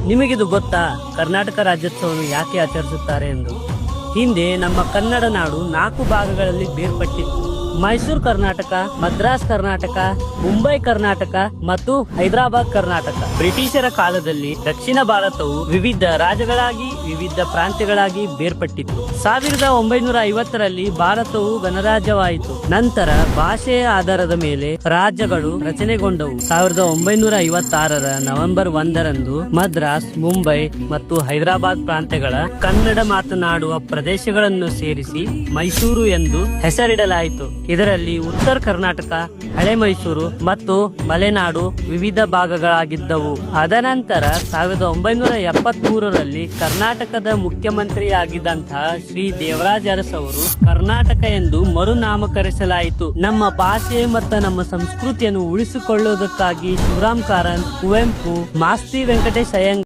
ನಿಮಗಿದು ಗೊತ್ತಾ? ಕರ್ನಾಟಕ ರಾಜ್ಯೋತ್ಸವವನ್ನು ಯಾಕೆ ಆಚರಿಸುತ್ತಾರೆ ಎಂದು? ಹಿಂದೆ ನಮ್ಮ ಕನ್ನಡ ನಾಡು 4 ಭಾಗಗಳಲ್ಲಿ ಬೇರ್ಪಟ್ಟಿತ್ತು. ಮೈಸೂರು ಕರ್ನಾಟಕ, ಮದ್ರಾಸ್ ಕರ್ನಾಟಕ, ಮುಂಬೈ ಕರ್ನಾಟಕ ಮತ್ತು ಹೈದರಾಬಾದ್ ಕರ್ನಾಟಕ. ಬ್ರಿಟಿಷರ ಕಾಲದಲ್ಲಿ ದಕ್ಷಿಣ ಭಾರತವು ವಿವಿಧ ರಾಜ್ಯಗಳಾಗಿ ವಿವಿಧ ಪ್ರಾಂತ್ಯಗಳಾಗಿ ಬೇರ್ಪಟ್ಟಿತ್ತು. 1950ರಲ್ಲಿ ಭಾರತವು ಗಣರಾಜ್ಯವಾಯಿತು. ನಂತರ ಭಾಷೆಯ ಆಧಾರದ ಮೇಲೆ ರಾಜ್ಯಗಳು ರಚನೆಗೊಂಡವು. 1956ರ ನವೆಂಬರ್ 1ರಂದು ಮದ್ರಾಸ್, ಮುಂಬೈ ಮತ್ತು ಹೈದರಾಬಾದ್ ಪ್ರಾಂತ್ಯಗಳ ಕನ್ನಡ ಮಾತನಾಡುವ ಪ್ರದೇಶಗಳನ್ನು ಸೇರಿಸಿ ಮೈಸೂರು ಎಂದು ಹೆಸರಿಡಲಾಯಿತು. ಇದರಲ್ಲಿ ಉತ್ತರ ಕರ್ನಾಟಕ, ಹಳೆ ಮೈಸೂರು ಮತ್ತು ಮಲೆನಾಡು ವಿವಿಧ ಭಾಗಗಳಾಗಿದ್ದವು. ಅದನಂತರ 1973ರಲ್ಲಿ ಕರ್ನಾಟಕದ ಮುಖ್ಯಮಂತ್ರಿಯಾಗಿದ್ದಂತಹ ಶ್ರೀ ದೇವರಾಜ ಅರಸು ಅವರು ಕರ್ನಾಟಕ ಎಂದು ಮರುನಾಮಕರಿಸಲಾಯಿತು. ನಮ್ಮ ಭಾಷೆ ಮತ್ತು ನಮ್ಮ ಸಂಸ್ಕೃತಿಯನ್ನು ಉಳಿಸಿಕೊಳ್ಳುವುದಕ್ಕಾಗಿ ಶಿವರಾಮ್ ಕಾರಂತ್, ಕುವೆಂಪು, ಮಾಸ್ತಿ ವೆಂಕಟೇಶ್ ಅಯ್ಯಂಗಾರ್